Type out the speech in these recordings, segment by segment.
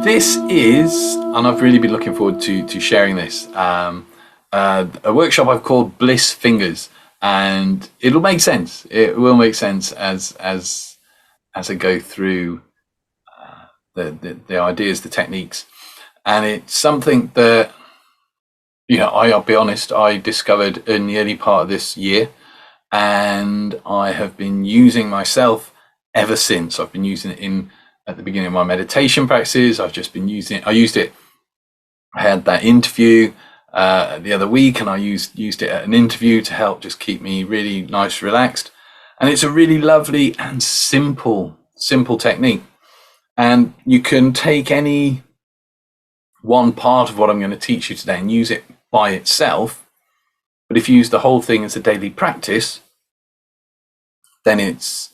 This is, and I've really been looking forward to sharing this, a workshop I've called Bliss Fingers, and it'll make sense. It will make sense as I go through the ideas, the techniques, and it's something that, you know, I'll be honest, I discovered in the early part of this year, and I have been using myself ever since. I've been using it at the beginning of my meditation practices. I've just been using it. I used it. I had that interview the other week, and I used it at an interview to help just keep me really nice, relaxed. And it's a really lovely and simple technique. And you can take any one part of what I'm going to teach you today and use it by itself. But if you use the whole thing as a daily practice, then it's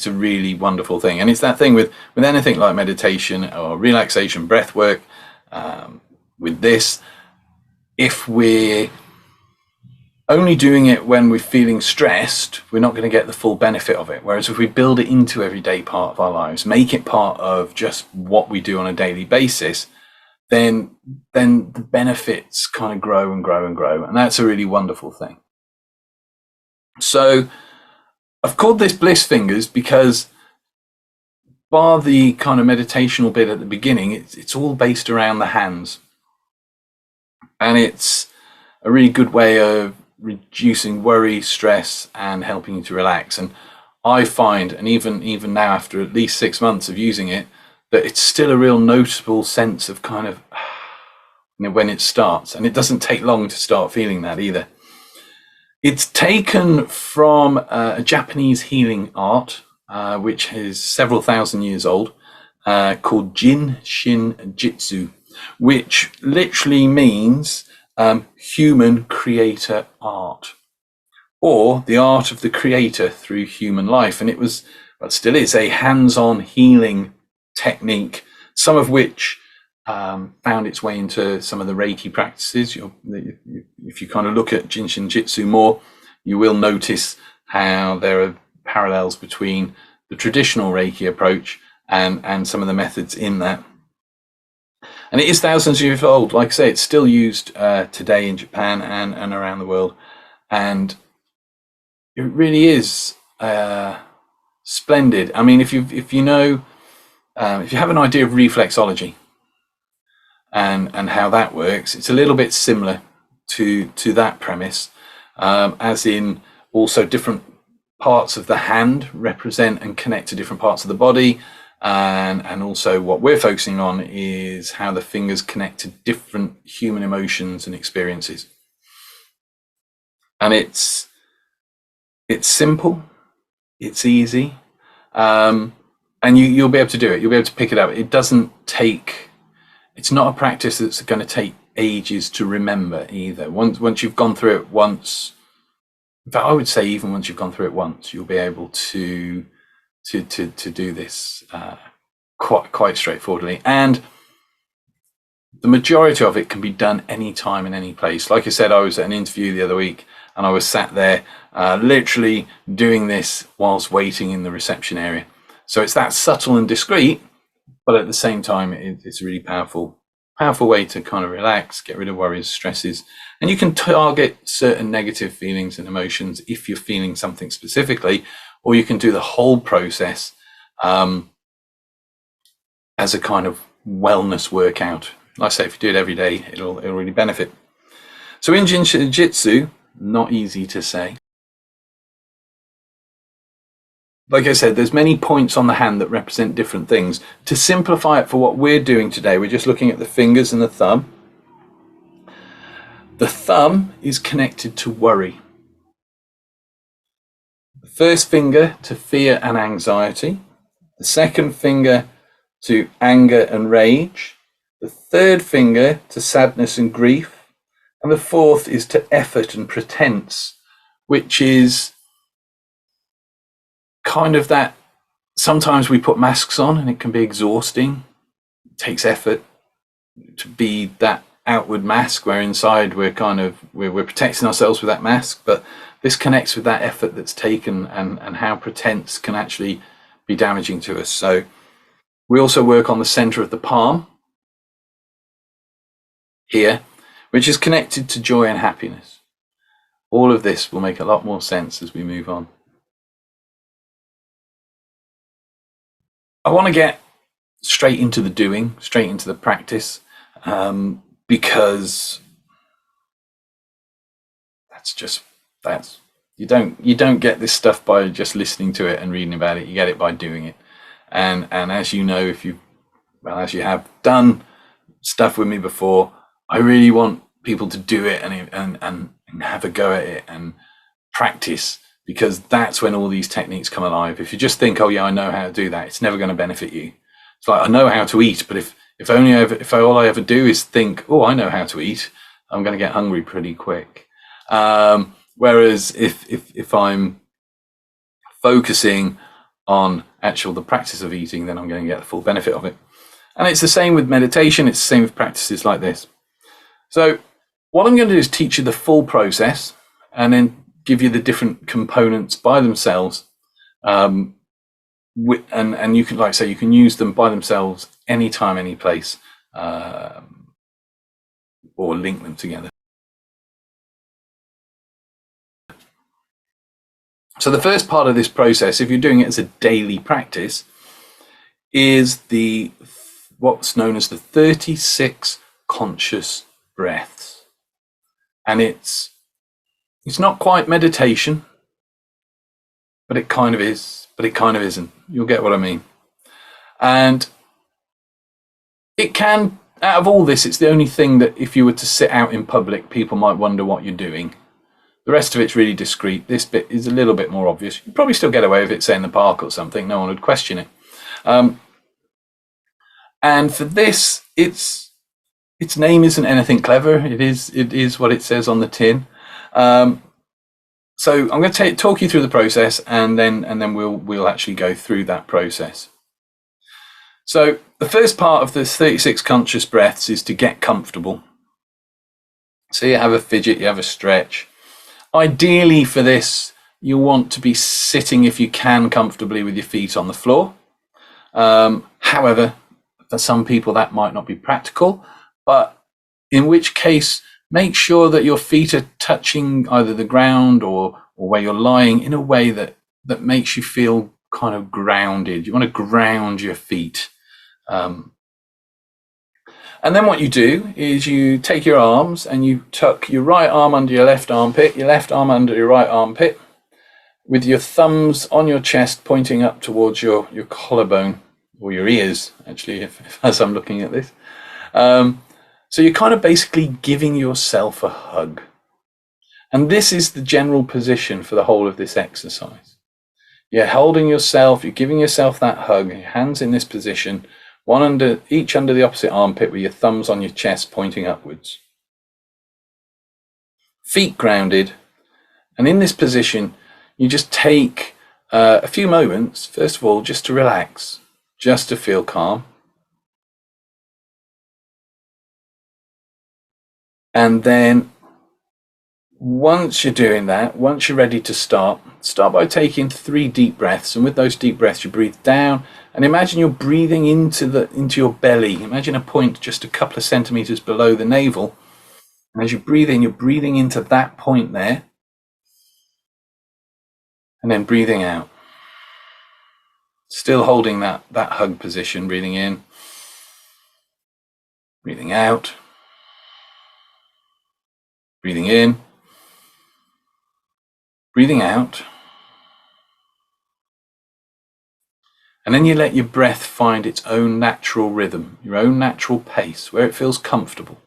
a really wonderful thing. And it's that thing with anything like meditation or relaxation, breath work, with this, if we're only doing it when we're feeling stressed, we're not going to get the full benefit of it. Whereas if we build it into everyday part of our lives, make it part of just what we do on a daily basis, then the benefits kind of grow and grow and grow. And that's a really wonderful thing. So I've called this Bliss Fingers because, bar the kind of meditational bit at the beginning, it's all based around the hands. And it's a really good way of reducing worry, stress, and helping you to relax. And I find, and even now after at least 6 months of using it, that it's still a real noticeable sense of kind of, you know, when it starts. And it doesn't take long to start feeling that either. It's taken from a Japanese healing art, which is several thousand years old, called Jin Shin Jitsu, which literally means human creator art, or the art of the creator through human life. And it was, but still is, a hands-on healing technique, some of which found its way into some of the Reiki practices. If you kind of look at Jinshin Jitsu more, you will notice how there are parallels between the traditional Reiki approach and some of the methods in that. And it is thousands of years old. Like I say, it's still used today in Japan and around the world. And it really is splendid. I mean, if you have an idea of reflexology, and how that works, it's a little bit similar to that premise, as in also different parts of the hand represent and connect to different parts of the body, and also what we're focusing on is how the fingers connect to different human emotions and experiences. And it's simple, it's easy, and you'll be able to do it. You'll be able to pick it up. It doesn't take. It's not a practice that's going to take ages to remember either. Once you've gone through it once, in fact, I would say even once you've gone through it once, you'll be able to do this quite straightforwardly. And the majority of it can be done anytime in any place. Like I said, I was at an interview the other week, and I was sat there literally doing this whilst waiting in the reception area. So it's that subtle and discreet, but at the same time, it's a really powerful way to kind of relax, get rid of worries, stresses. And you can target certain negative feelings and emotions if you're feeling something specifically, or you can do the whole process as a kind of wellness workout. Like I say, if you do it every day, it'll really benefit. So in Jinshin Jitsu, not easy to say. Like I said, there's many points on the hand that represent different things. To simplify it for what we're doing today, we're just looking at the fingers and the thumb. The thumb is connected to worry. The first finger to fear and anxiety. The second finger to anger and rage. The third finger to sadness and grief. And the fourth is to effort and pretense, which is kind of that, sometimes we put masks on and it can be exhausting. It takes effort to be that outward mask where inside we're protecting ourselves with that mask, but this connects with that effort that's taken and how pretense can actually be damaging to us. So We also work on the center of the palm here, which is connected to joy and happiness. All of this will make a lot more sense as we move on. I want to get straight into the doing, straight into the practice, because that's you don't get this stuff by just listening to it and reading about it. You get it by doing it. And as you know, as you have done stuff with me before, I really want people to do it and have a go at it and practice, because that's when all these techniques come alive. If you just think, oh yeah, I know how to do that, it's never going to benefit you. It's like, I know how to eat, but if all I ever do is think, oh, I know how to eat, I'm going to get hungry pretty quick. Whereas if I'm focusing on the practice of eating, then I'm going to get the full benefit of it. And it's the same with meditation. It's the same with practices like this. So what I'm going to do is teach you the full process and then give you the different components by themselves. And you can, like I say, you can use them by themselves anytime, any place, or link them together. So the first part of this process, if you're doing it as a daily practice, is what's known as the 36 conscious breaths. And it's not quite meditation, but it kind of is, but it kind of isn't. You'll get what I mean. And it can, out of all this, it's the only thing that if you were to sit out in public, people might wonder what you're doing. The rest of it's really discreet. This bit is a little bit more obvious. You'd probably still get away with it, say in the park or something. No one would question it. And for this, its name isn't anything clever. It is what it says on the tin. So I'm going to talk you through the process, and then we'll actually go through that process. So the first part of the 36 conscious breaths is to get comfortable. So you have a fidget, you have a stretch. Ideally for this, you want to be sitting, if you can, comfortably with your feet on the floor. However, for some people that might not be practical, but in which case, make sure that your feet are touching either the ground or where you're lying in a way that makes you feel kind of grounded. You want to ground your feet. And then what you do is you take your arms and you tuck your right arm under your left armpit, your left arm under your right armpit, with your thumbs on your chest pointing up towards your collarbone, or your ears, actually, as I'm looking at this. So you're kind of basically giving yourself a hug. And this is the general position for the whole of this exercise. You're holding yourself, you're giving yourself that hug, your hands in this position, each under the opposite armpit with your thumbs on your chest pointing upwards. Feet grounded. And in this position, you just take a few moments, first of all, just to relax, just to feel calm. And then once you're doing that, once you're ready to start by taking 3 deep breaths. And with those deep breaths, you breathe down and imagine you're breathing into your belly. Imagine a point just a couple of centimeters below the navel. And as you breathe in, you're breathing into that point there. And then breathing out. Still holding that hug position, breathing in, breathing out, breathing in, breathing out. And then you let your breath find its own natural rhythm, your own natural pace, where it feels comfortable.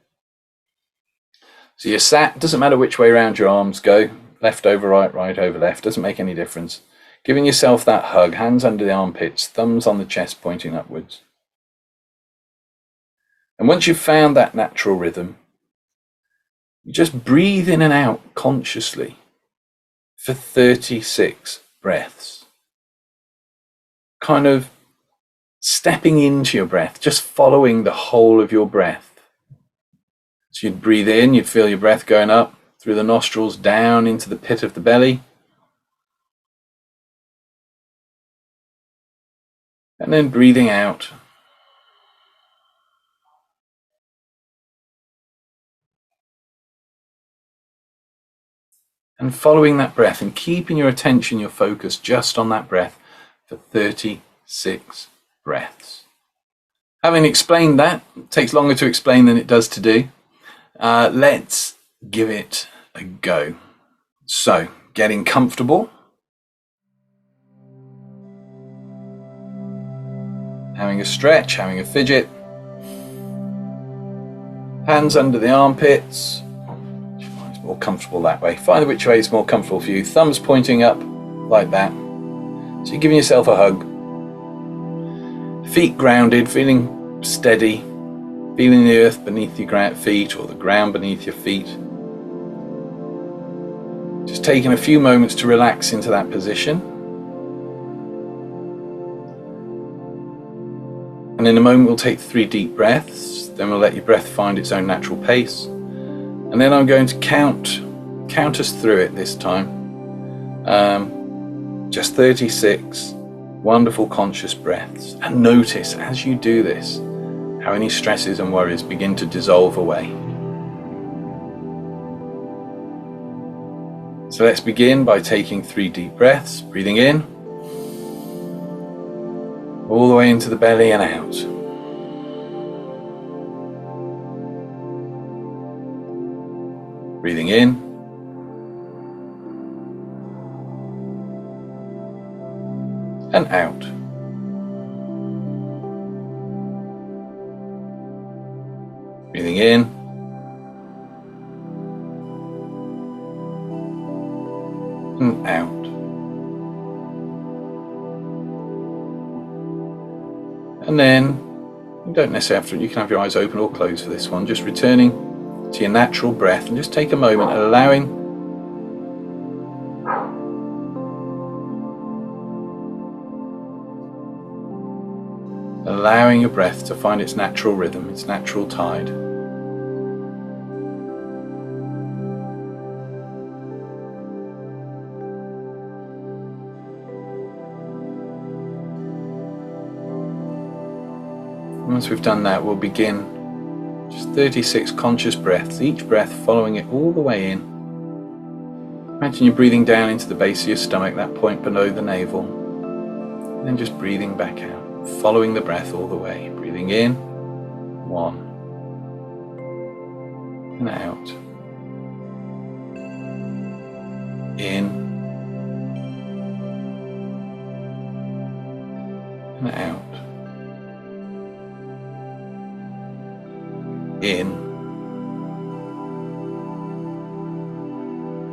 So you're sat, doesn't matter which way around your arms go, left over right, right over left, doesn't make any difference. Giving yourself that hug, hands under the armpits, thumbs on the chest pointing upwards. And once you've found that natural rhythm, you just breathe in and out consciously for 36 breaths. Kind of stepping into your breath, just following the whole of your breath. So you'd breathe in, you'd feel your breath going up through the nostrils, down into the pit of the belly. And then breathing out, and following that breath and keeping your attention, your focus just on that breath for 36 breaths. Having explained that, it takes longer to explain than it does to do. Let's give it a go. So, getting comfortable, having a stretch, having a fidget, hands under the armpits. It's more comfortable that way. Find which way is more comfortable for you. Thumbs pointing up like that. So you're giving yourself a hug. Feet grounded, feeling steady, feeling the earth beneath your feet or the ground beneath your feet. Just taking a few moments to relax into that position. And in a moment we'll take 3 deep breaths, then we'll let your breath find its own natural pace. And then I'm going to count us through it this time. Just 36 wonderful conscious breaths. And notice as you do this, how any stresses and worries begin to dissolve away. So let's begin by taking 3 deep breaths, breathing in, all the way into the belly and out. Breathing in, and out. Breathing in, and out. And then, you don't necessarily have to, you can have your eyes open or closed for this one, just returning to your natural breath and just take a moment allowing your breath to find its natural rhythm, its natural tide. Once we've done that, we'll begin just 36 conscious breaths, each breath following it all the way in. Imagine you're breathing down into the base of your stomach, that point below the navel, and then just breathing back out, following the breath all the way. Breathing in, 1, and out. In, and out. In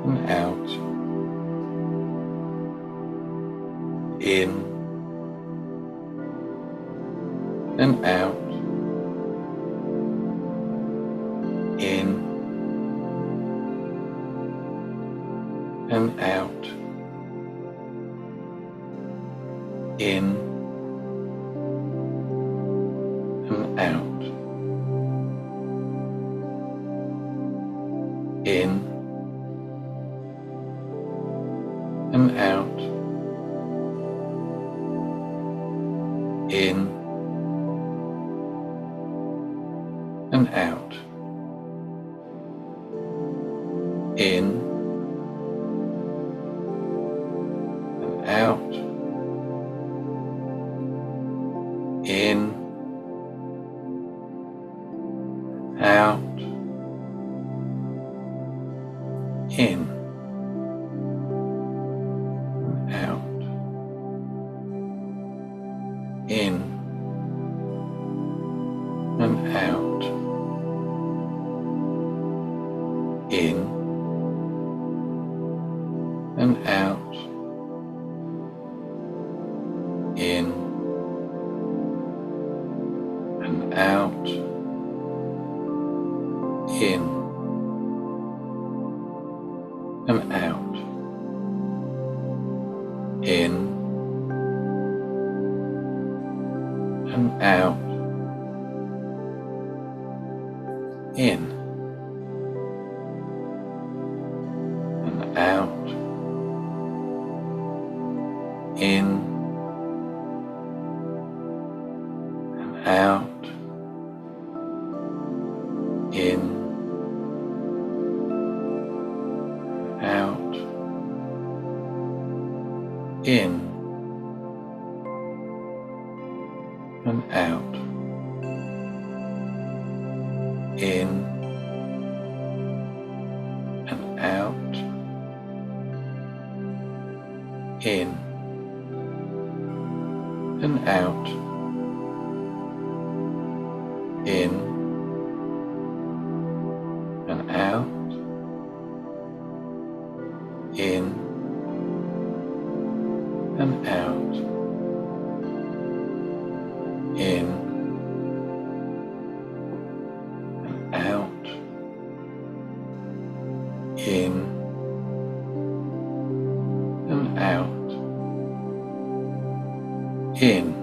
and out. In and out. In and out. In and out. In and out. In and out. In and out. In, out. In, out, in, and out, in, and out, in, and out, in, and out, in and out, in and out, in and out, in, out, in and out, in and out, in and out, in and out, in and out, in and out, in and out, in and out, in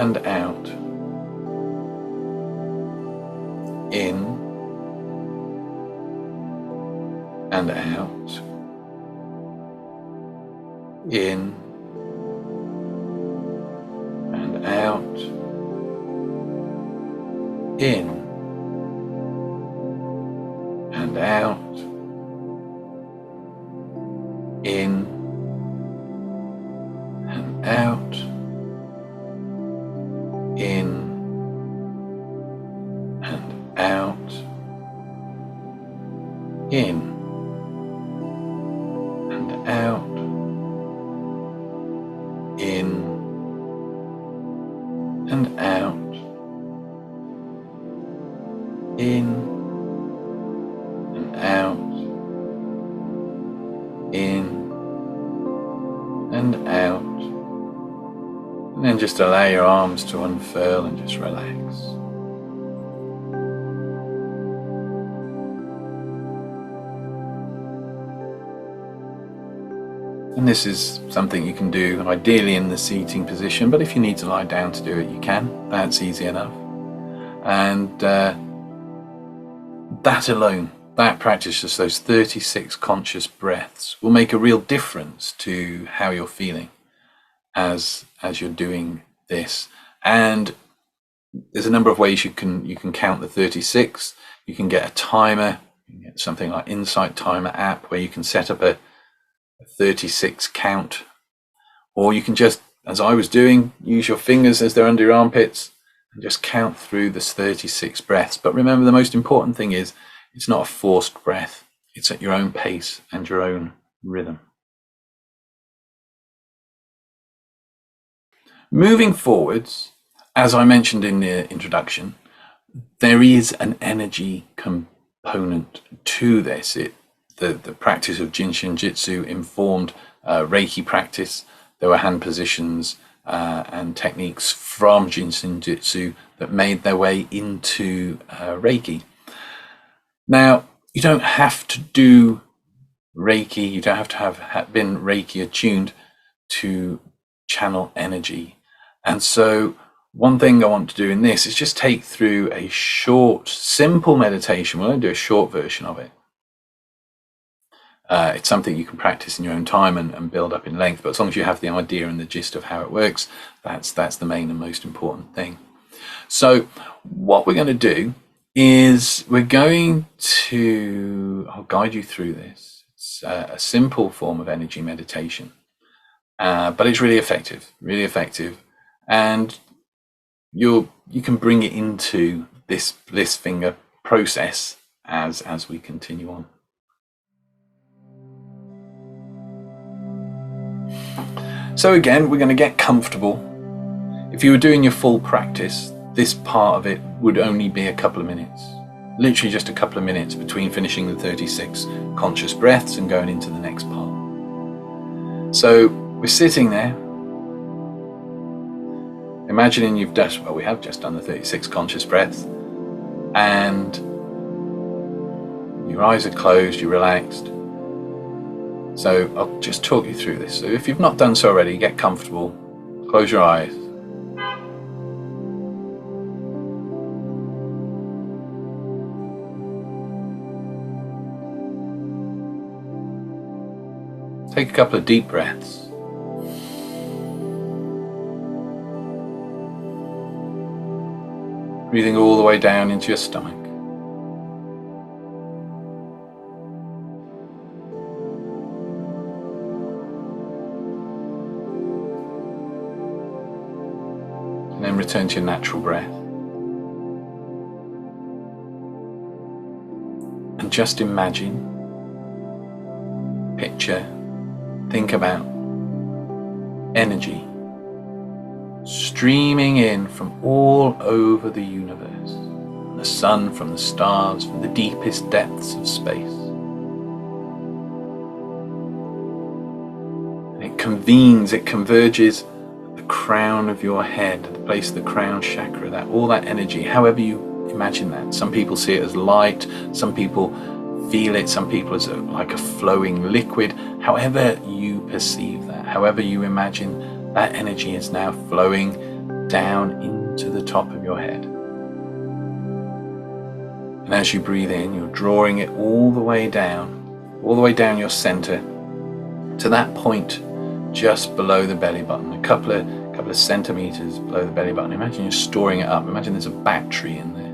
and out, in and out, in and out, in and out, in and out, in and out, in and out, in and out, in and out, and then just allow your arms to unfurl and just relax. And this is something you can do ideally in the seating position, but if you need to lie down to do it, you can. That's easy enough. And that alone, that practice, just those 36 conscious breaths, will make a real difference to how you're feeling as you're doing this. And there's a number of ways you can count the 36. You can get a timer, you can get something like Insight Timer app where you can set up a 36 count, or you can just, as I was doing, use your fingers as they're under your armpits and just count through this 36 breaths. But remember, the most important thing is it's not a forced breath. It's at your own pace and your own rhythm. Moving forwards, as I mentioned in the introduction, there is an energy component to this. The practice of Jinshin Jitsu informed Reiki practice. There were hand positions and techniques from Jinshin Jitsu that made their way into Reiki. Now, you don't have to do Reiki, you don't have to have been Reiki attuned to channel energy. And so one thing I want to do in this is just take through a short, simple meditation. We'll only do a short version of it. It's something you can practice in your own time and build up in length, but as long as you have the idea and the gist of how it works, that's the main and most important thing. So what we're going to do is I'll guide you through this. It's a simple form of energy meditation, but it's really effective, and you can bring it into this Bliss Finger process as we continue on. So again, we're going to get comfortable. If you were doing your full practice, this part of it would only be a couple of minutes. Literally just a couple of minutes between finishing the 36 conscious breaths and going into the next part. So we're sitting there, imagining we have just done the 36 conscious breaths, and your eyes are closed, you're relaxed. So I'll just talk you through this. So if you've not done so already, get comfortable, close your eyes. Take a couple of deep breaths. Breathing all the way down into your stomach. return to your natural breath. And just imagine, picture, think about energy streaming in from all over the universe, from the sun, from the stars, from the deepest depths of space. And it convenes, it converges at the crown of your head, at the place of the crown chakra, that all that energy, however you imagine that. Some people see it as light, some people feel it, some people as like a flowing liquid. However you perceive that, however you imagine, that energy is now flowing down into the top of your head. And as you breathe in, you're drawing it all the way down your center to that point just below the belly button, a couple of centimeters below the belly button. Imagine you're storing it up. Imagine there's a battery in there.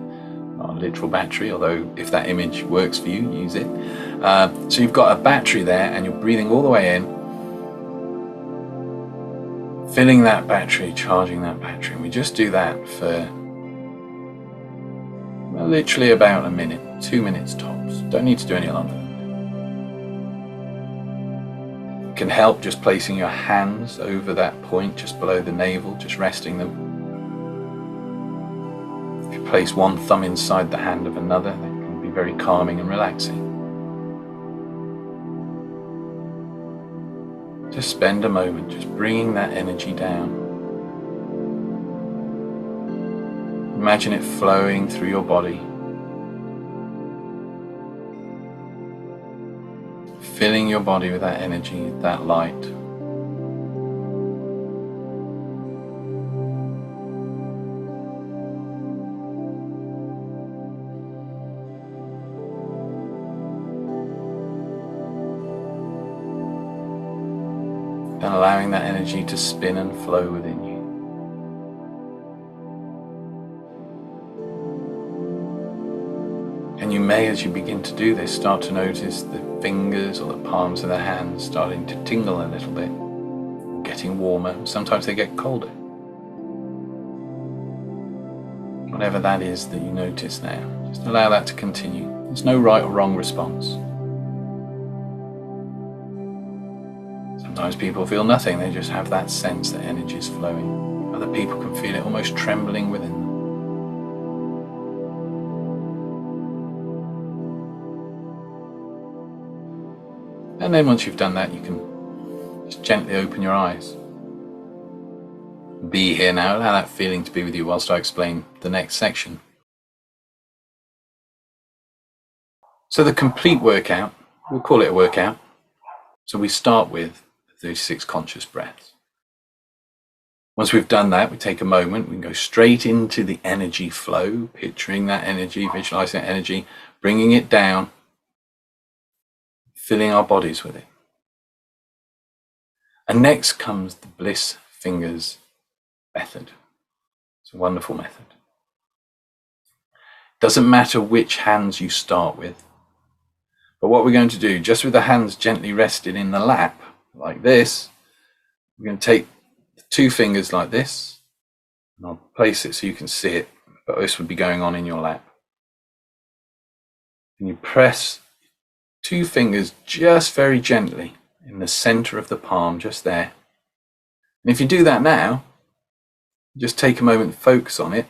Not a literal battery, although if that image works for you, use it. So you've got a battery there and you're breathing all the way in, filling that battery, charging that battery. And we just do that for literally about a minute, 2 minutes tops. Don't need to do any longer. It can help just placing your hands over that point just below the navel, just resting them. If you place one thumb inside the hand of another, that can be very calming and relaxing. Just spend a moment just bringing that energy down. Imagine it flowing through your body, filling your body with that energy, that light. And allowing that energy to spin and flow within you. And you may, as you begin to do this, start to notice the fingers or the palms of the hands starting to tingle a little bit, getting warmer. Sometimes they get colder. Whatever that is that you notice now, just allow that to continue. There's no right or wrong response. Sometimes people feel nothing, they just have that sense that energy is flowing. Other people can feel it almost trembling within them. And then once you've done that, you can just gently open your eyes. Be here now, allow that feeling to be with you whilst I explain the next section. So the complete workout, we'll call it a workout. So we start with 36 conscious breaths. Once we've done that, we take a moment, we can go straight into the energy flow, picturing that energy, visualizing that energy, bringing it down, filling our bodies with it. And next comes the Bliss Fingers method. It's a wonderful method. Doesn't matter which hands you start with, but what we're going to do, just with the hands gently rested in the lap, like this, we're going to take the 2 fingers like this, and I'll place it so you can see it, but this would be going on in your lap. And you press 2 fingers just very gently in the center of the palm, just there. And if you do that now, just take a moment to focus on it.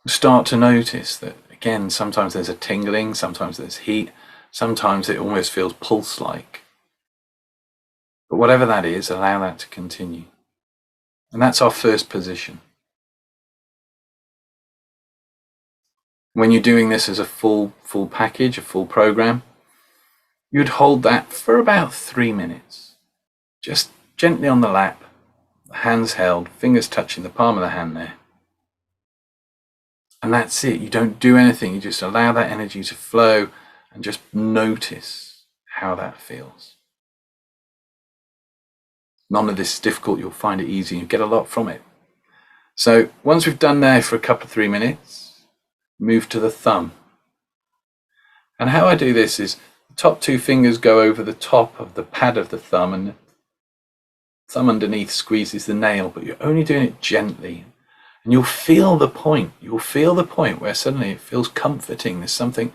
Start to notice that, again, sometimes there's a tingling, sometimes there's heat, sometimes it almost feels pulse-like. But whatever that is, allow that to continue. And that's our first position. When you're doing this as a full package, a full program, you'd hold that for about 3 minutes. Just gently on the lap, hands held, fingers touching the palm of the hand there. And that's it. You don't do anything. You just allow that energy to flow and just notice how that feels. None of this is difficult. You'll find it easy. You get a lot from it. So once we've done there for a couple of 3 minutes, move to the thumb. And how I do this is the top two fingers go over the top of the pad of the thumb, and the thumb underneath squeezes the nail, but you're only doing it gently. And you'll feel the point. You'll feel the point where suddenly it feels comforting. There's something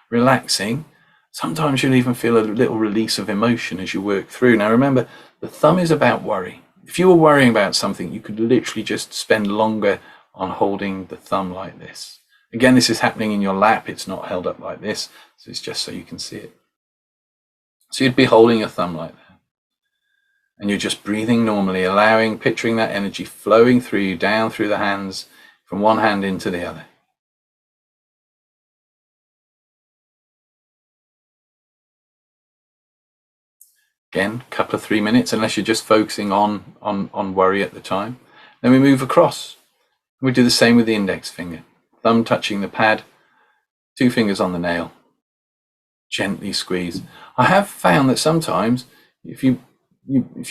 relaxing. Sometimes you'll even feel a little release of emotion as you work through. Now remember, the thumb is about worry. If you were worrying about something, you could literally just spend longer on holding the thumb like this. Again, this is happening in your lap. It's not held up like this. So it's just so you can see it. So you'd be holding your thumb like that. And you're just breathing normally, picturing that energy flowing through you, down through the hands, from one hand into the other. Again, a couple of 3 minutes, unless you're just focusing on worry at the time. Then we move across. We do the same with the index finger. Thumb touching the pad, 2 fingers on the nail. Gently squeeze. I have found that sometimes if you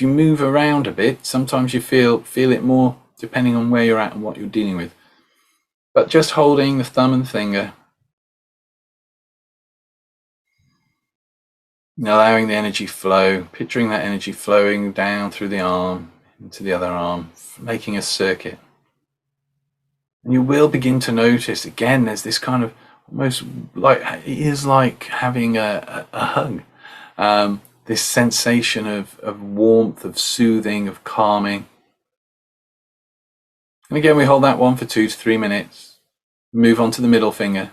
move around a bit, sometimes you feel it more depending on where you're at and what you're dealing with. But just holding the thumb and finger, allowing the energy flow, picturing that energy flowing down through the arm, into the other arm, making a circuit. And you will begin to notice, again, there's this kind of almost like, it is like having a hug. This sensation of warmth, of soothing, of calming. And again, we hold that one for 2 to 3 minutes. Move on to the middle finger.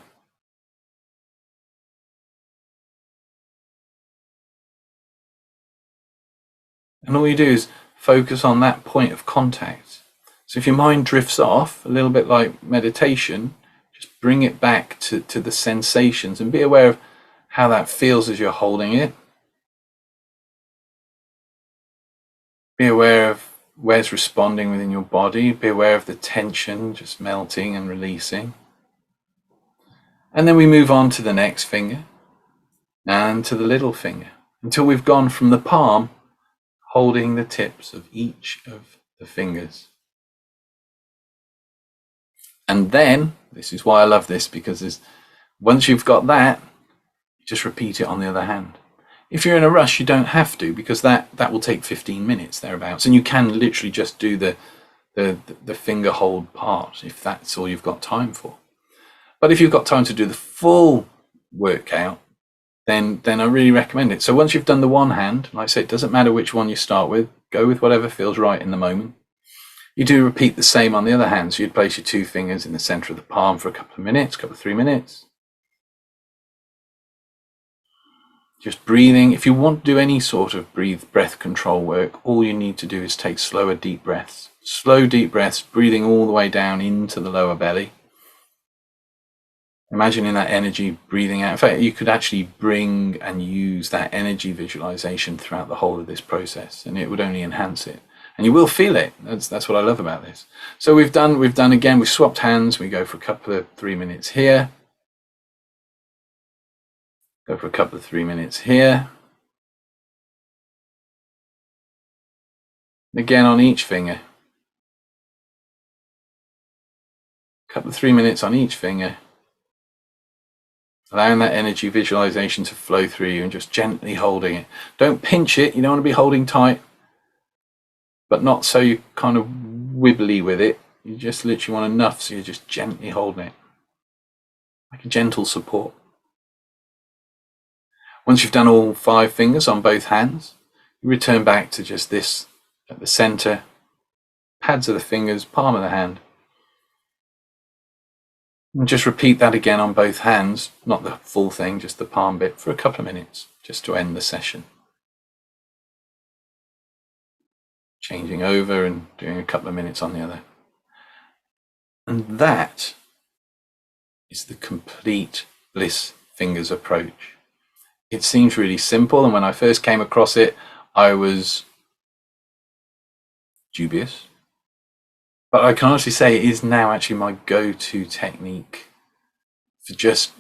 And all you do is focus on that point of contact. So if your mind drifts off, a little bit like meditation, just bring it back to the sensations and be aware of how that feels as you're holding it. Be aware of where it's responding within your body. Be aware of the tension just melting and releasing. And then we move on to the next finger and to the little finger until we've gone from the palm holding the tips of each of the fingers. And then, this is why I love this, because once you've got that, you just repeat it on the other hand. If you're in a rush, you don't have to, because that will take 15 minutes thereabouts, and you can literally just do the finger hold part if that's all you've got time for. But if you've got time to do the full workout, then I really recommend it. So once you've done the one hand, like I say, it doesn't matter which one you start with, go with whatever feels right in the moment. You do repeat the same on the other hand. So you'd place your 2 fingers in the center of the palm for a couple of minutes, 3 minutes. Just breathing. If you want to do any sort of breath control work, all you need to do is take slower, deep breaths. Slow, deep breaths, breathing all the way down into the lower belly. Imagining that energy breathing out. In fact, you could actually bring and use that energy visualization throughout the whole of this process, and it would only enhance it. And you will feel it. That's what I love about this. So we've done again, we've swapped hands. We go for a couple of 3 minutes here. Go for a couple of 3 minutes here. Again on each finger. A couple of 3 minutes on each finger. Allowing that energy visualization to flow through you and just gently holding it. Don't pinch it. You don't want to be holding tight, but not so you're kind of wibbly with it. You just literally want enough so you're just gently holding it. Like a gentle support. Once you've done all 5 fingers on both hands, you return back to just this at the center, pads of the fingers, palm of the hand. And just repeat that again on both hands, not the full thing, just the palm bit, for a couple of minutes, just to end the session. Changing over and doing a couple of minutes on the other. And that is the complete Bliss Fingers approach. It seems really simple, and when I first came across it, I was dubious. But I can honestly say it is now actually my go-to technique for just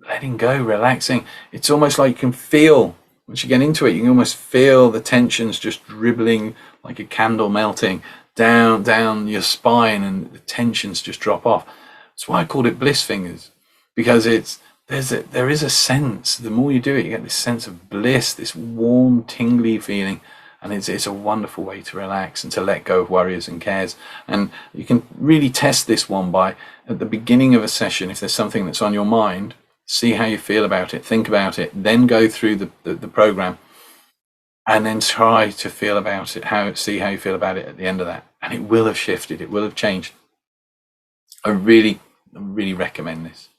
letting go, relaxing. It's almost like you can feel, once you get into it, you can almost feel the tensions just dribbling like a candle melting down your spine, and the tensions just drop off. That's why I called it Bliss Fingers, because it's there is a sense, the more you do it, you get this sense of bliss, this warm, tingly feeling. And it's a wonderful way to relax and to let go of worries and cares. And you can really test this one by, at the beginning of a session, if there's something that's on your mind, see how you feel about it, think about it, then go through the program, and then try to feel about it, see how you feel about it at the end of that. And it will have shifted, it will have changed. I really recommend this.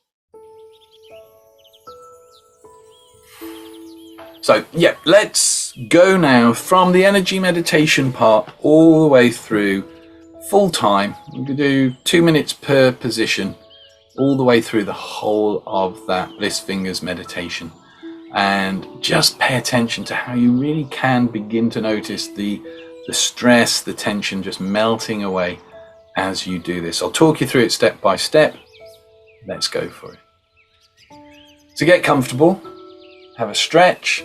So yeah, let's go now from the energy meditation part all the way through full time. We can do 2 minutes per position, all the way through the whole of that Bliss Fingers meditation. And just pay attention to how you really can begin to notice the stress, the tension just melting away as you do this. I'll talk you through it step by step. Let's go for it. So get comfortable, have a stretch.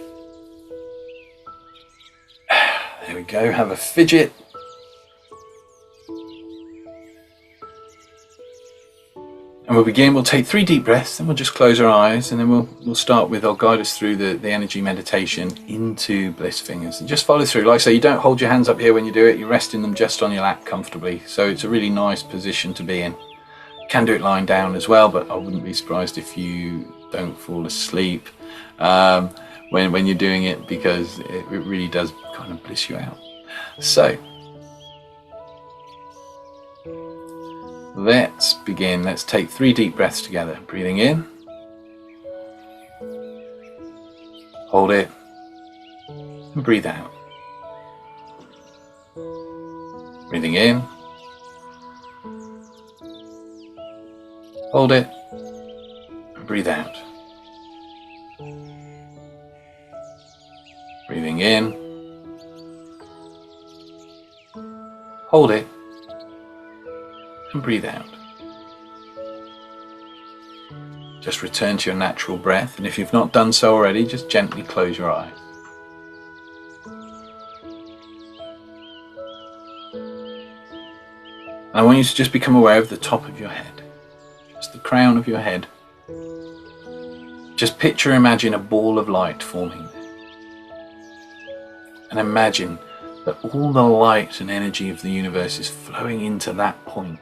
There we go, have a fidget. And we'll begin, we'll take 3 deep breaths, then we'll just close our eyes, and then we'll start with, I'll guide us through the energy meditation into Bliss Fingers. And just follow through. Like I say, you don't hold your hands up here when you do it, you're resting them just on your lap comfortably. So it's a really nice position to be in. You can do it lying down as well, but I wouldn't be surprised if you don't fall asleep when you're doing it, because it really does kind of bliss you out. So let's begin. Let's take 3 deep breaths together. Breathing in, hold it, and breathe out. Breathing in, hold it, and breathe out. Breathing in, hold it, and breathe out. Just return to your natural breath, and if you've not done so already, just gently close your eyes. And I want you to just become aware of the top of your head, just the crown of your head. Just imagine a ball of light forming there. And imagine that all the light and energy of the universe is flowing into that point.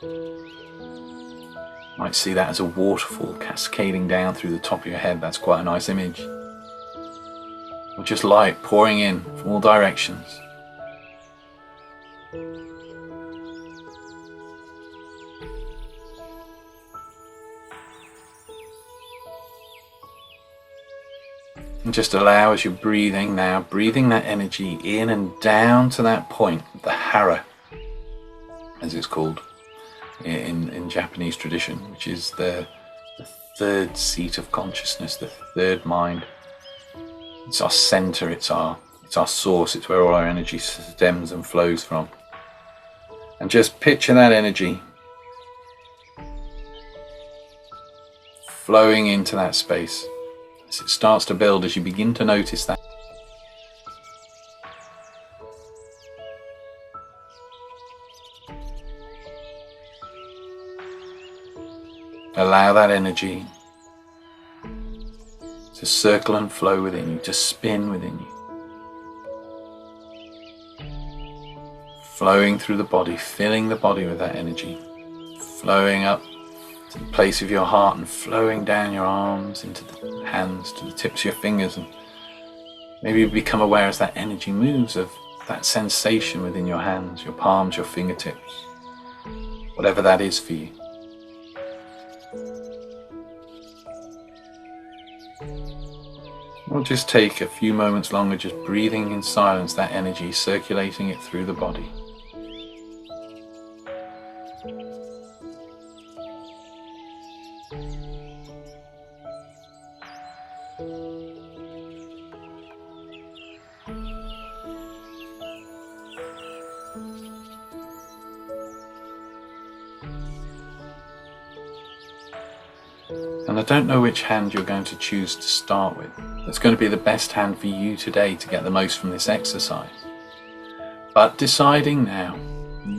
You might see that as a waterfall cascading down through the top of your head. That's quite a nice image. Or just light pouring in from all directions. And just allow, as you're breathing now, breathing that energy in and down to that point, the hara, as it's called in Japanese tradition, which is the third seat of consciousness, the third mind. It's our center, it's our source, it's where all our energy stems and flows from. And just picture that energy flowing into that space. As it starts to build, as you begin to notice that. Allow that energy to circle and flow within you, to spin within you. Flowing through the body, filling the body with that energy. Flowing up to the place of your heart and flowing down your arms into the hands, to the tips of your fingers, and maybe you become aware as that energy moves of that sensation within your hands, your palms, your fingertips, whatever that is for you. We'll just take a few moments longer just breathing in silence, that energy, circulating it through the body. And I don't know which hand you're going to choose to start with. That's going to be the best hand for you today to get the most from this exercise. But deciding now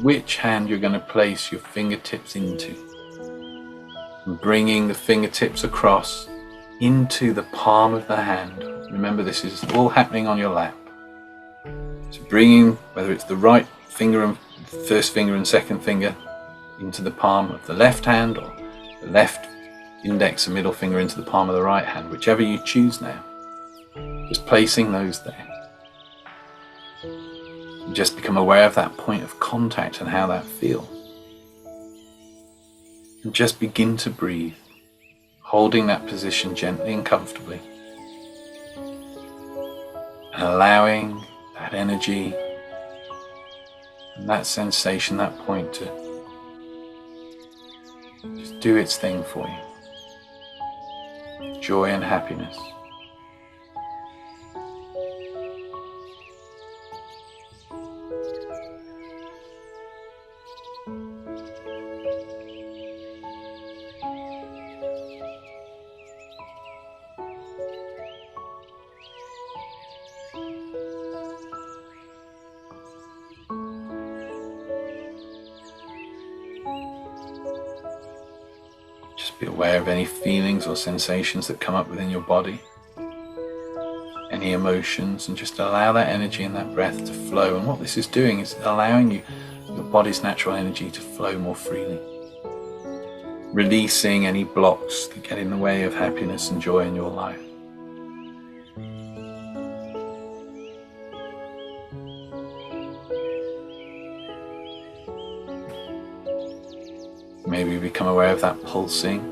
which hand you're going to place your fingertips into. And bringing the fingertips across into the palm of the hand. Remember, this is all happening on your lap. So bringing, whether it's the right finger and first finger and second finger into the palm of the left hand, or the left index and middle finger into the palm of the right hand, whichever you choose now. Just placing those there. And just become aware of that point of contact and how that feels. And just begin to breathe, holding that position gently and comfortably. And allowing that energy and that sensation, that point, to just do its thing for you. Joy and happiness. Just be aware of any feelings or sensations that come up within your body, any emotions, and just allow that energy and that breath to flow. And what this is doing is allowing your body's natural energy to flow more freely, releasing any blocks that get in the way of happiness and joy in your life. Maybe become aware of that pulsing.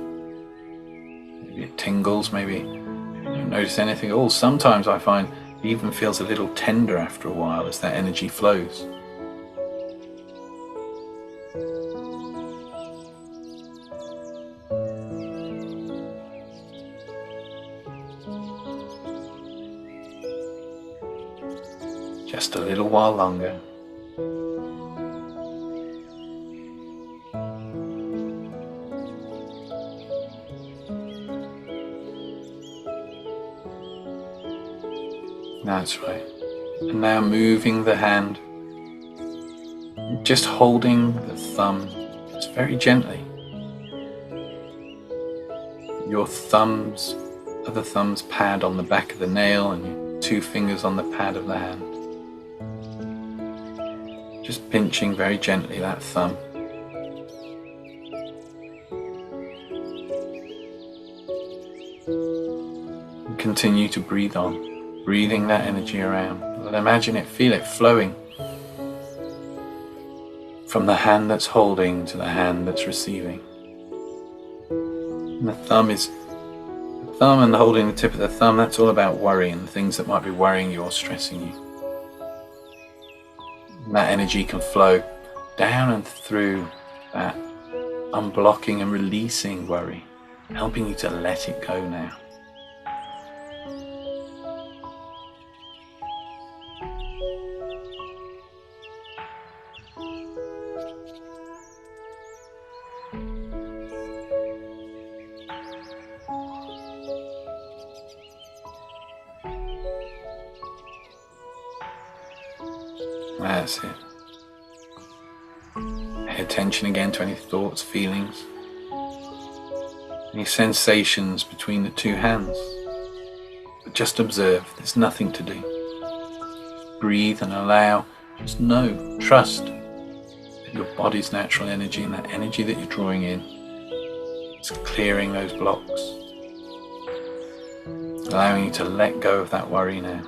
Maybe it tingles, maybe you don't notice anything at all. Sometimes I find it even feels a little tender after a while as that energy flows. Just a little while longer. That's right. And now moving the hand, just holding the thumb just very gently. Your other thumb's pad on the back of the nail and your two fingers on the pad of the hand. Just pinching very gently that thumb. And continue to breathe on. Breathing that energy around. And imagine it, feel it flowing from the hand that's holding to the hand that's receiving. And the thumb and holding the tip of the thumb, that's all about worry and the things that might be worrying you or stressing you. And that energy can flow down and through that, unblocking and releasing worry, helping you to let it go now. That's it. Pay attention again to any thoughts, feelings, any sensations between the two hands. But just observe, there's nothing to do. Just breathe and allow, just know, trust that your body's natural energy and that energy that you're drawing in is clearing those blocks. Allowing you to let go of that worry now.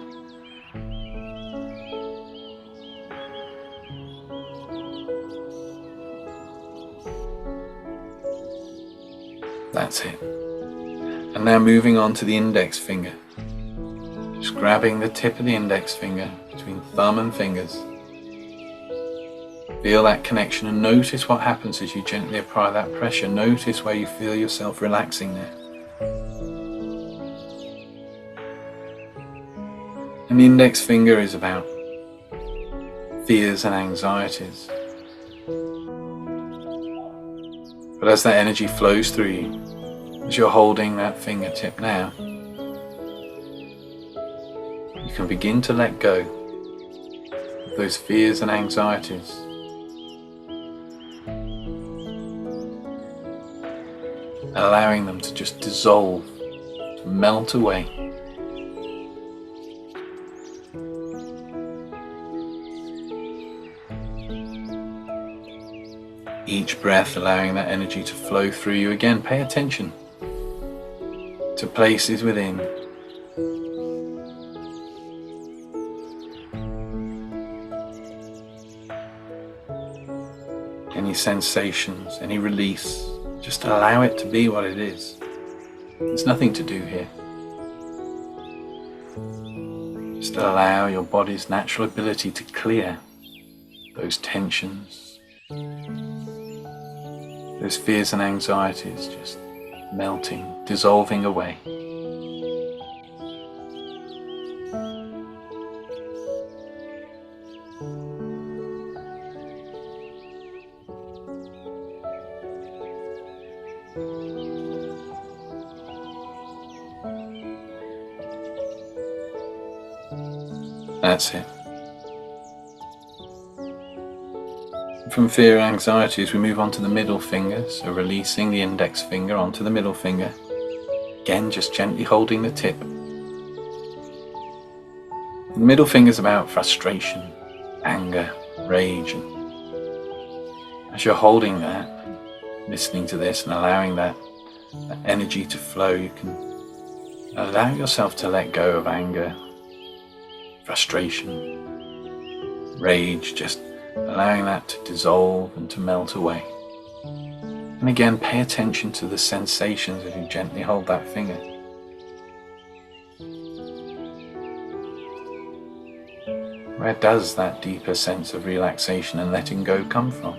That's it. And now moving on to the index finger. Just grabbing the tip of the index finger between thumb and fingers. Feel that connection and notice what happens as you gently apply that pressure. Notice where you feel yourself relaxing there. And the index finger is about fears and anxieties. But as that energy flows through you, as you're holding that fingertip now, you can begin to let go of those fears and anxieties. allowing them to just dissolve, to melt away. Each breath allowing that energy to flow through you. Again, pay attention to places within. Any sensations, any release, just allow it to be what it is. There's nothing to do here. Just allow your body's natural ability to clear those tensions, those fears and anxieties, just melting, dissolving away. That's it. From fear and anxiety, as we move on to the middle finger, so releasing the index finger onto the middle finger. Again, just gently holding the tip. The middle finger is about frustration, anger, rage. And as you're holding that, listening to this and allowing that energy to flow, you can allow yourself to let go of anger, frustration, rage, just allowing that to dissolve and to melt away. And again, pay attention to the sensations as you gently hold that finger. Where does that deeper sense of relaxation and letting go come from?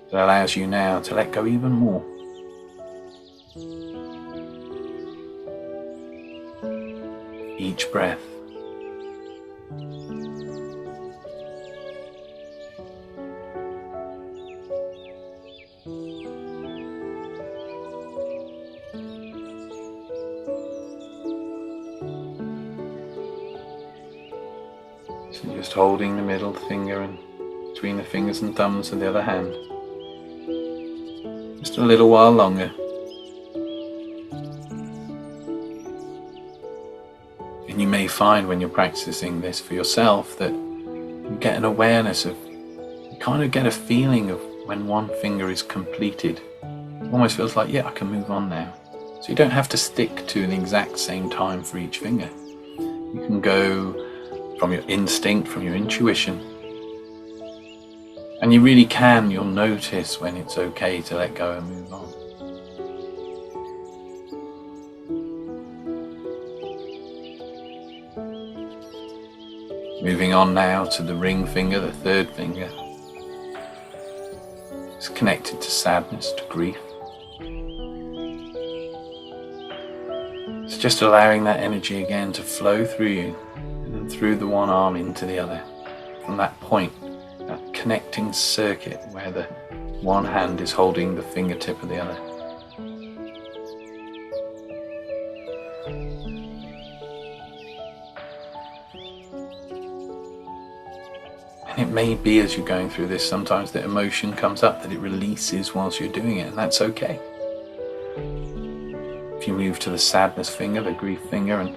It allows you now to let go even more. Each breath. So just holding the middle finger and between the fingers and thumbs of the other hand. Just a little while longer. And you may find when you're practicing this for yourself that you get an awareness of, you kind of get a feeling of when one finger is completed. It almost feels like, yeah, I can move on now. So you don't have to stick to the exact same time for each finger. You can go from your instinct, from your intuition. And you really can, you'll notice when it's okay to let go and move on. Moving on now to the ring finger, the third finger. It's connected to sadness, to grief. It's just allowing that energy again to flow through you and then through the one arm into the other. From that point, that connecting circuit where the one hand is holding the fingertip of the other. And it may be as you're going through this, sometimes the emotion comes up that it releases whilst you're doing it, and that's okay. If you move to the sadness finger, the grief finger, and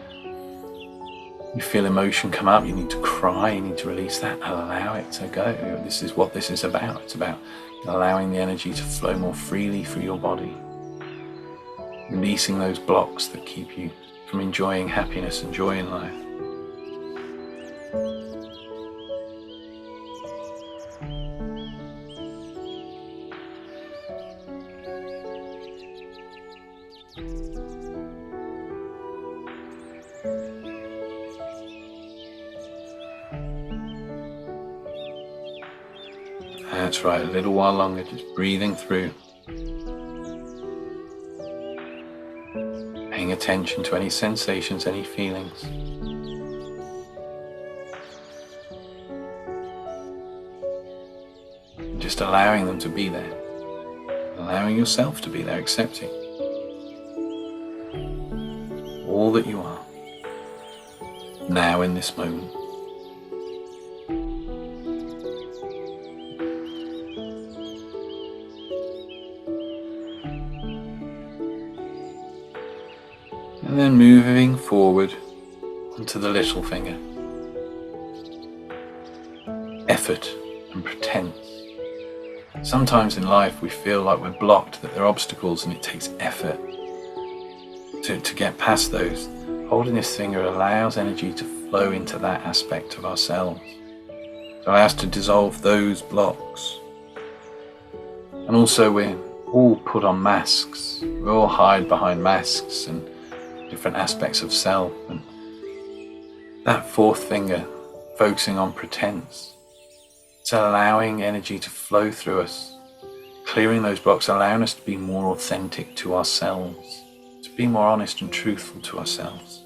you feel emotion come up, you need to cry, you need to release that, allow it to go. This is what this is about. It's about allowing the energy to flow more freely through your body. Releasing those blocks that keep you from enjoying happiness and joy in life. That's right, a little while longer, just breathing through. Paying attention to any sensations, any feelings. And just allowing them to be there. Allowing yourself to be there, accepting all that you are now in this moment. And then moving forward onto the little finger. Effort and pretense. Sometimes in life we feel like we're blocked, that there are obstacles, and it takes effort to get past those. Holding this finger allows energy to flow into that aspect of ourselves. It allows us to dissolve those blocks. And also we're all put on masks. We all hide behind masks and different aspects of self. And that fourth finger, focusing on pretense, it's allowing energy to flow through us, clearing those blocks, allowing us to be more authentic to ourselves, to be more honest and truthful to ourselves,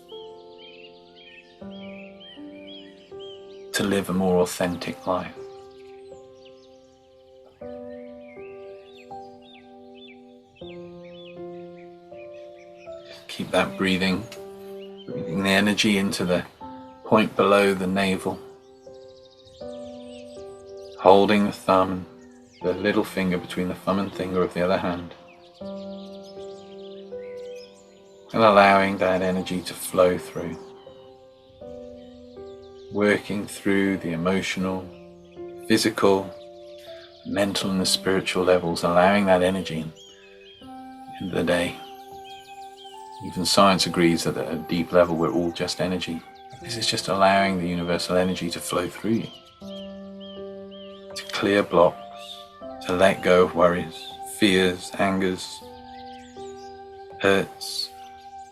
to live a more authentic life. Keep that breathing the energy into the point below the navel, holding the thumb and the little finger between the thumb and finger of the other hand, and allowing that energy to flow through, working through the emotional, physical, mental and the spiritual levels, allowing that energy in the day. Even science agrees that at a deep level we're all just energy. This is just allowing the universal energy to flow through you, to clear blocks, to let go of worries, fears, angers, hurts,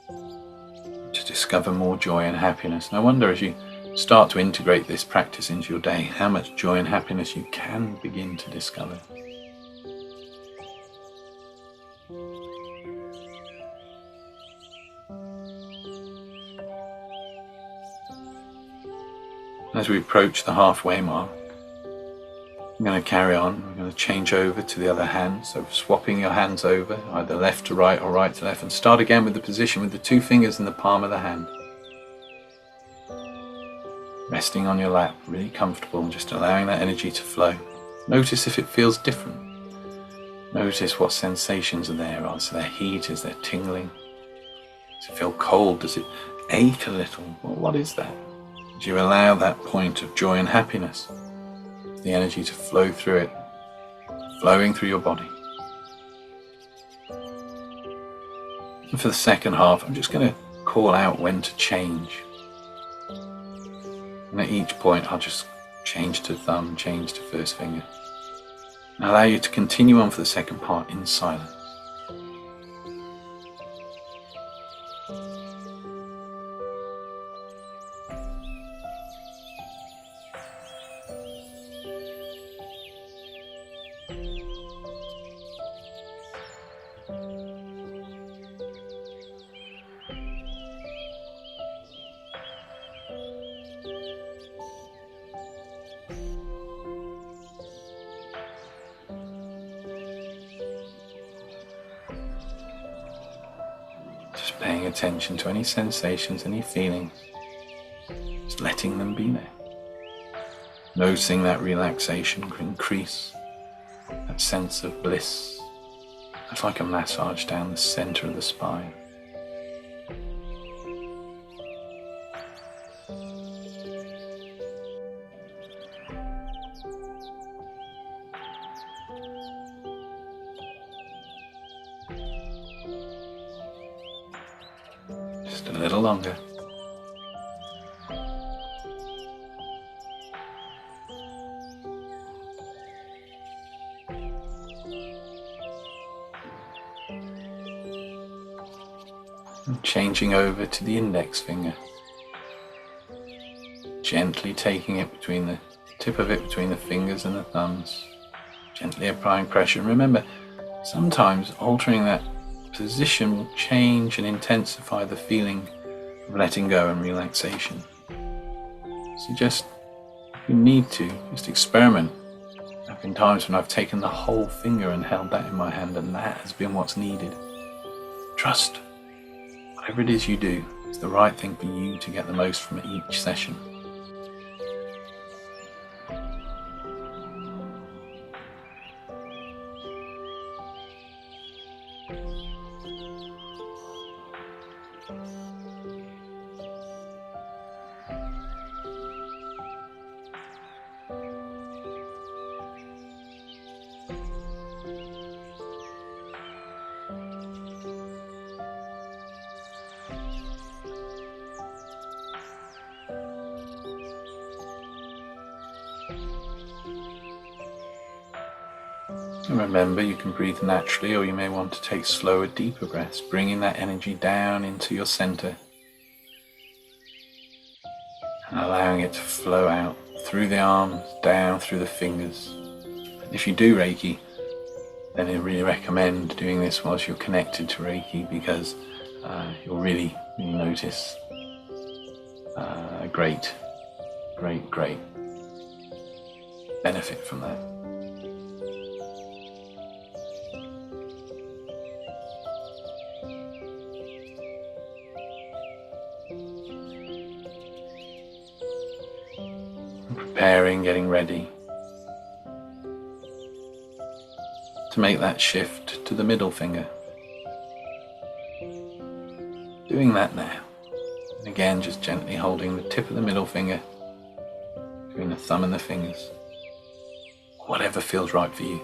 to discover more joy and happiness. And I wonder, as you start to integrate this practice into your day, how much joy and happiness you can begin to discover. As we approach the halfway mark, I'm going to carry on. We're going to change over to the other hand, so swapping your hands over, either left to right or right to left, and start again with the position with the two fingers in the palm of the hand. Resting on your lap, really comfortable, and just allowing that energy to flow. Notice if it feels different. Notice what sensations are there. Is there heat? Is there tingling? Does it feel cold? Does it ache a little? Well, what is that? As you allow that point of joy and happiness, the energy to flow through it, flowing through your body. And for the second half, I'm just going to call out when to change. And at each point, I'll just change to thumb, change to first finger. And allow you to continue on for the second part in silence. Just paying attention to any sensations, any feelings, just letting them be there. Noticing that relaxation can increase, that sense of bliss. It's like a massage down the center of the spine. Just a little longer. And changing over to the index finger. Gently taking it between the tip of it between the fingers and the thumbs. Gently applying pressure. And remember, sometimes altering that position will change and intensify the feeling of letting go and relaxation. So just, if you need to, just experiment. There have been times when I've taken the whole finger and held that in my hand, and that has been what's needed. Trust. Whatever it is you do, it's the right thing for you to get the most from each session. And remember, you can breathe naturally, or you may want to take slower, deeper breaths, bringing that energy down into your center and allowing it to flow out through the arms, down through the fingers. And if you do Reiki, then I really recommend doing this whilst you're connected to Reiki, because you'll really notice a great benefit from that. Preparing, getting ready to make that shift to the middle finger. Doing that now. And again, just gently holding the tip of the middle finger between the thumb and the fingers. Whatever feels right for you.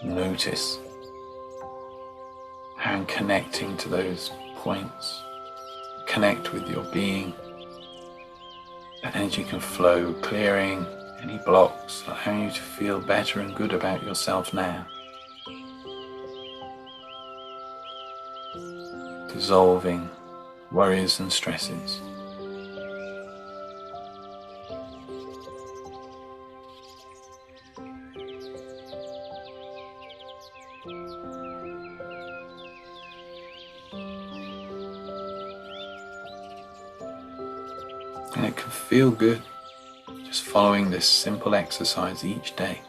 Notice how in connecting to those points, connect with your being, that energy can flow, clearing any blocks, allowing you to feel better and good about yourself now. Dissolving worries and stresses. And it can feel good just following this simple exercise each day.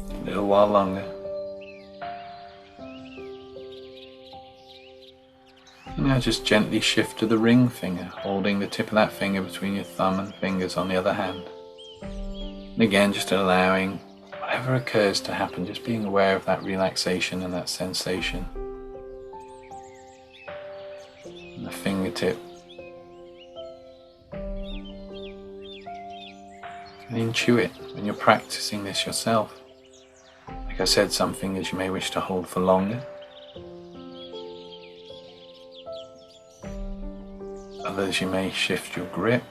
A little while longer. Now just gently shift to the ring finger, holding the tip of that finger between your thumb and fingers on the other hand. And again, just allowing whatever occurs to happen, just being aware of that relaxation and that sensation. And the fingertip. And intuit when you're practicing this yourself. Like I said, some fingers you may wish to hold for longer. Others you may shift your grip.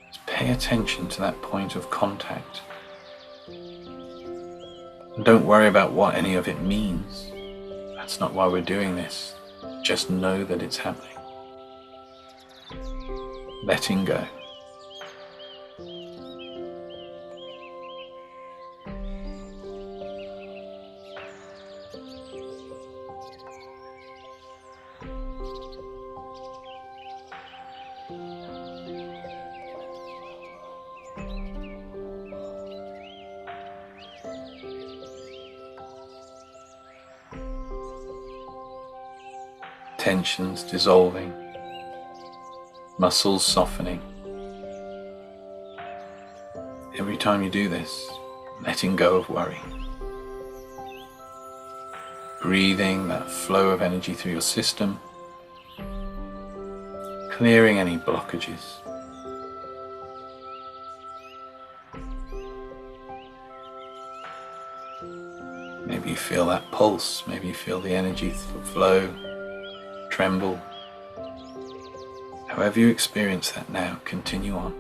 Just pay attention to that point of contact. And don't worry about what any of it means. That's not why we're doing this. Just know that it's happening. Letting go. Tensions dissolving, muscles softening. Every time you do this, letting go of worry. Breathing that flow of energy through your system, clearing any blockages. Maybe you feel that pulse, maybe you feel the energy flow, tremble. However you experience that now, continue on.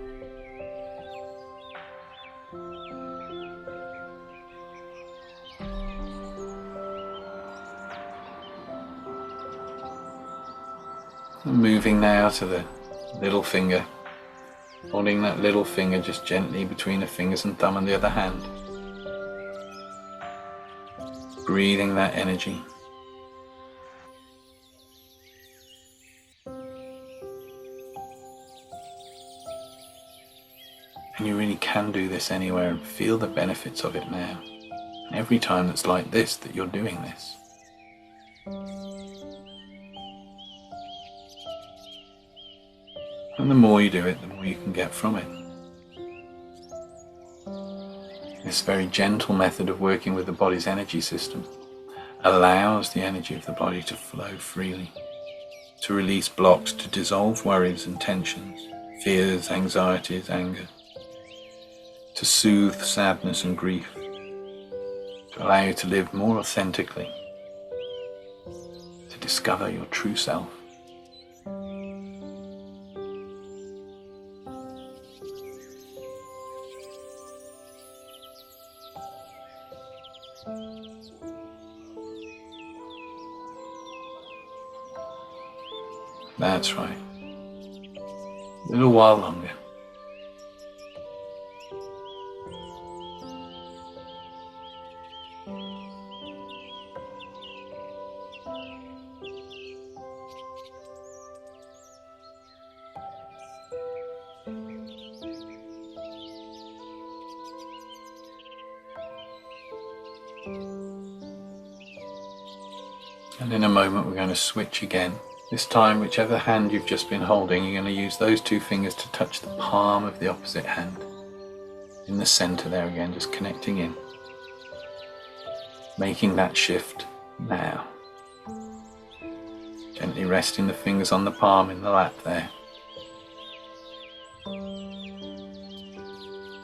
And moving now to the little finger, holding that little finger just gently between the fingers and thumb and the other hand. breathing that energy. And you really can do this anywhere and feel the benefits of it now. And every time that's like this, that you're doing this. And the more you do it, the more you can get from it. This very gentle method of working with the body's energy system allows the energy of the body to flow freely, to release blocks, to dissolve worries and tensions, fears, anxieties, anger, to soothe sadness and grief, to allow you to live more authentically, to discover your true self. That's right. A little while longer. And in a moment we're going to switch again. This time, whichever hand you've just been holding, you're going to use those two fingers to touch the palm of the opposite hand. In the center there again, just connecting in. Making that shift now. Gently resting the fingers on the palm in the lap there.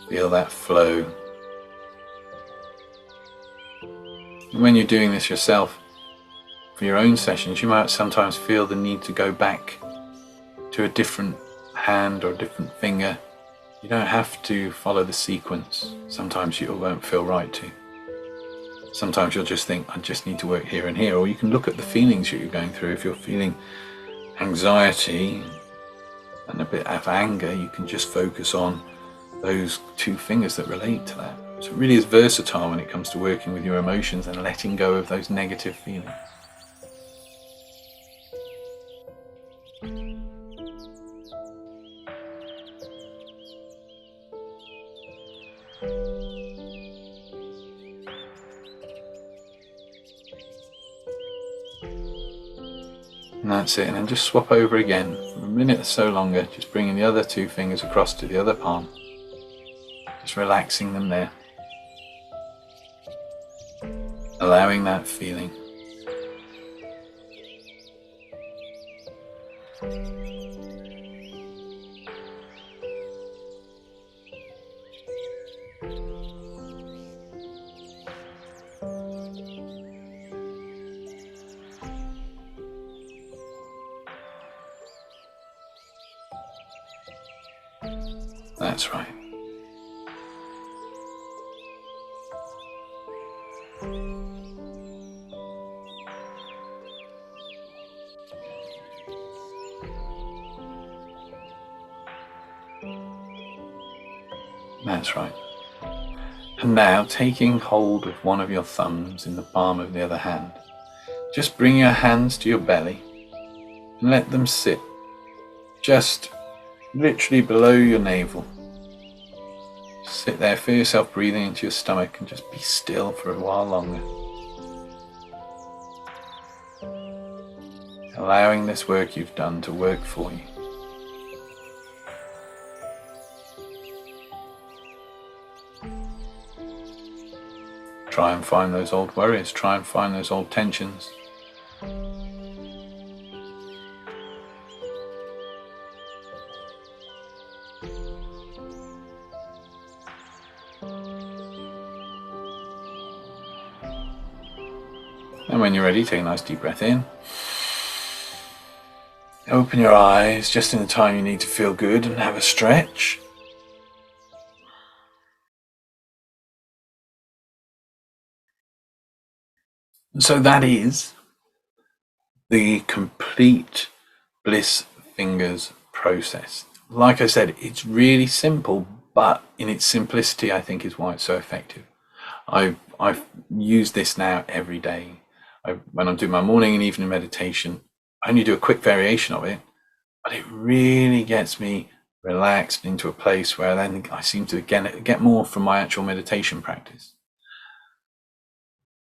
Feel that flow. And when you're doing this yourself, for your own sessions, you might sometimes feel the need to go back to a different hand or a different finger. You don't have to follow the sequence. Sometimes you won't feel right to. Sometimes you'll just think, I just need to work here and here. Or you can look at the feelings that you're going through. If you're feeling anxiety and a bit of anger, you can just focus on those two fingers that relate to that. So it really is versatile when it comes to working with your emotions and letting go of those negative feelings. And that's it, and then just swap over again for a minute or so longer, just bringing the other two fingers across to the other palm, just relaxing them there, allowing that feeling. That's right. That's right. And now, taking hold of one of your thumbs in the palm of the other hand, just bring your hands to your belly and let them sit just literally below your navel. Sit there, feel yourself breathing into your stomach, and just be still for a while longer. Allowing this work you've done to work for you. Try and find those old worries, try and find those old tensions. And when you're ready, take a nice deep breath in. Open your eyes just in the time you need to feel good and have a stretch. And so that is the complete Bliss Fingers process. Like I said, it's really simple, but in its simplicity, I think is why it's so effective. I've used this now every day. When I'm doing my morning and evening meditation, I only do a quick variation of it, but it really gets me relaxed into a place where then I seem to get more from my actual meditation practice.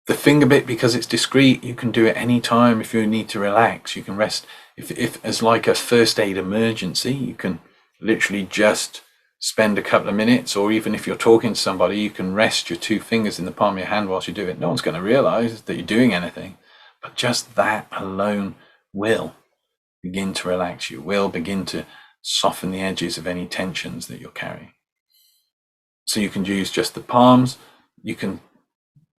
The finger bit, because it's discreet, you can do it any time. If you need to relax, you can rest. If as like a first aid emergency, you can literally just spend a couple of minutes, or even if you're talking to somebody, you can rest your 2 fingers in the palm of your hand whilst you do it. No one's going to realize that you're doing anything, but just that alone will begin to relax you, will begin to soften the edges of any tensions that you're carrying. So you can use just the palms. You can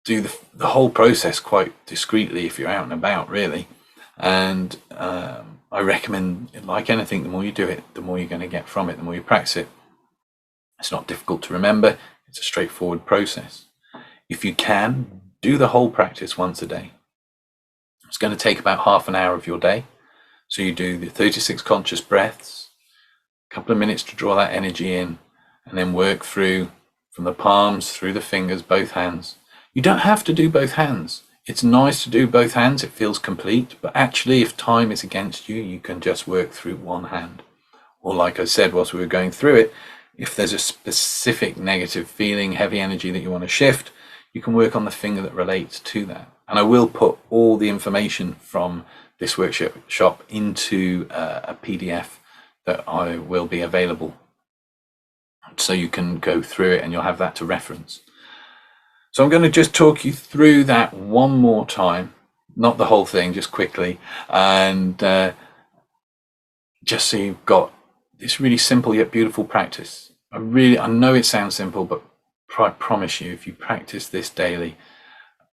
do the whole process quite discreetly if you're out and about, really. And I recommend, like anything, the more you do it, the more you're going to get from it, the more you practice it. It's not difficult to remember. It's a straightforward process. If you can, do the whole practice once a day. It's going to take about half an hour of your day. So you do the 36 conscious breaths, a couple of minutes to draw that energy in, and then work through from the palms, through the fingers, both hands. You don't have to do both hands. It's nice to do both hands. It feels complete. But actually, if time is against you, you can just work through one hand. Or like I said, whilst we were going through it, if there's a specific negative feeling, heavy energy that you want to shift, you can work on the finger that relates to that. And I will put all the information from this workshop into a PDF that I will be available. So you can go through it and you'll have that to reference. So I'm going to just talk you through that one more time, not the whole thing, just quickly, and just so you've got this really simple yet beautiful practice. I know it sounds simple, but I promise you, if you practice this daily,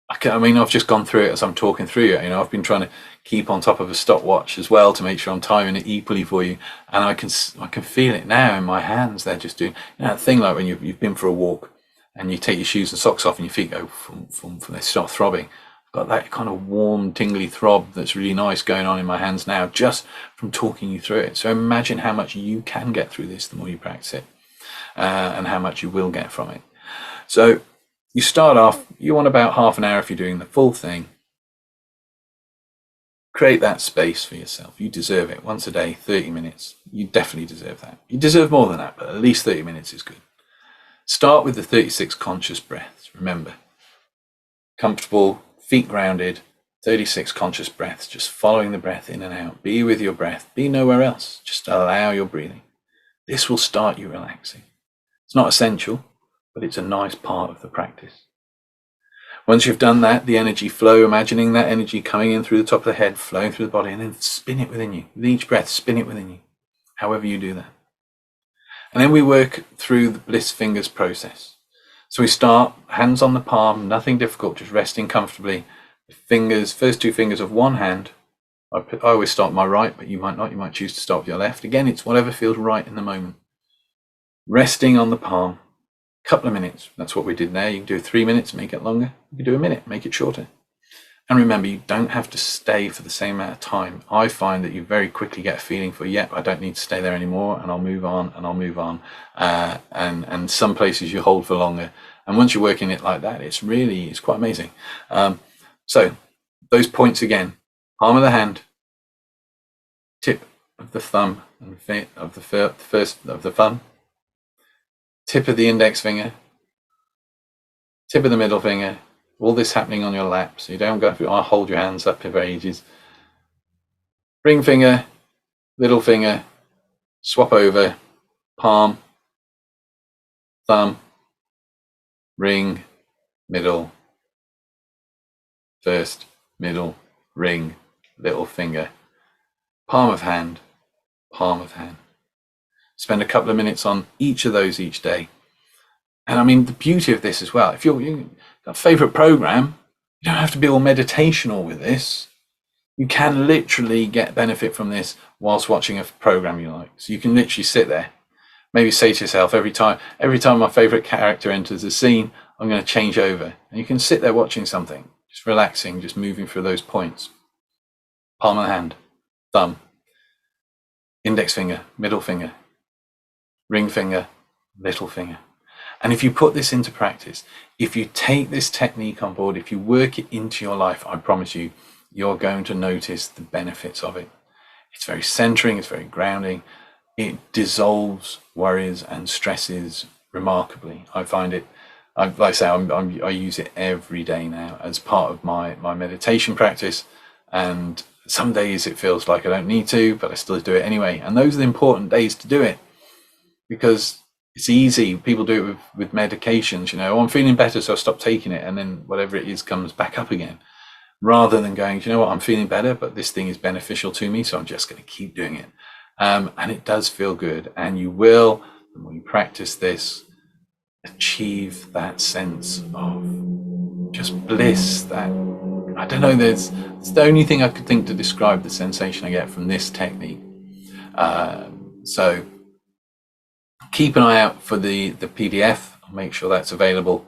I've just gone through it as I'm talking through it. I've been trying to keep on top of a stopwatch as well to make sure I'm timing it equally for you, and I can feel it now in my hands. They're just doing that thing like when you've been for a walk and you take your shoes and socks off and your feet go they start throbbing. I've got that kind of warm, tingly throb that's really nice going on in my hands now just from talking you through it. So imagine how much you can get through this the more you practice it, and how much you will get from it. So you start off, you want about half an hour if you're doing the full thing. Create that space for yourself. You deserve it. Once a day, 30 minutes. You definitely deserve that. You deserve more than that, but at least 30 minutes is good. Start with the 36 conscious breaths. Remember, comfortable, feet grounded, 36 conscious breaths, just following the breath in and out. Be with your breath. Be nowhere else. Just allow your breathing. This will start you relaxing. It's not essential, but it's a nice part of the practice. Once you've done that, the energy flow, imagining that energy coming in through the top of the head, flowing through the body, and then spin it within you. With each breath, spin it within you, however you do that. And then we work through the Bliss Fingers process. So we start, hands on the palm, nothing difficult, just resting comfortably. The fingers, first 2 fingers of one hand. I always start with my right, but you might not. You might choose to start with your left. Again, it's whatever feels right in the moment. Resting on the palm, couple of minutes. That's what we did there. You can do 3 minutes, make it longer. You can do a minute, make it shorter. And remember, you don't have to stay for the same amount of time. I find that you very quickly get a feeling for, yep, I don't need to stay there anymore, and I'll move on, and I'll move on. And some places you hold for longer. And once you're working it like that, it's quite amazing. So those points again: palm of the hand, tip of the thumb, and of the first of the thumb, tip of the index finger, tip of the middle finger. All this happening on your lap, so you don't go hold your hands up for ages. Ring finger, little finger, swap over, palm, thumb, ring, middle, first, middle, ring, little finger, palm of hand, palm of hand. Spend a couple of minutes on each of those each day. And the beauty of this as well, if you've got a favorite program, you don't have to be all meditational with this. You can literally get benefit from this whilst watching a program you like. So you can literally sit there, maybe say to yourself, every time my favorite character enters the scene, I'm going to change over. And you can sit there watching something, just relaxing, just moving through those points. Palm of the hand, thumb, index finger, middle finger, ring finger, little finger. And if you put this into practice, if you take this technique on board, if you work it into your life, I promise you, you're going to notice the benefits of it. It's very centering, it's very grounding. It dissolves worries and stresses remarkably. I find it, like I say, I use it every day now as part of my meditation practice. And some days it feels like I don't need to, but I still do it anyway. And those are the important days to do it, because it's easy. People do it with medications, you know, oh, I'm feeling better, so I stop taking it. And then whatever it is comes back up again, rather than going, you know what, I'm feeling better, but this thing is beneficial to me, so I'm just going to keep doing it. And it does feel good. And you will, when you practice this, achieve that sense of just bliss, that, I don't know, it's the only thing I could think to describe the sensation I get from this technique. So keep an eye out for the PDF. I'll make sure that's available.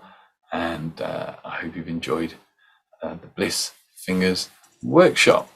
And I hope you've enjoyed the Bliss Fingers workshop.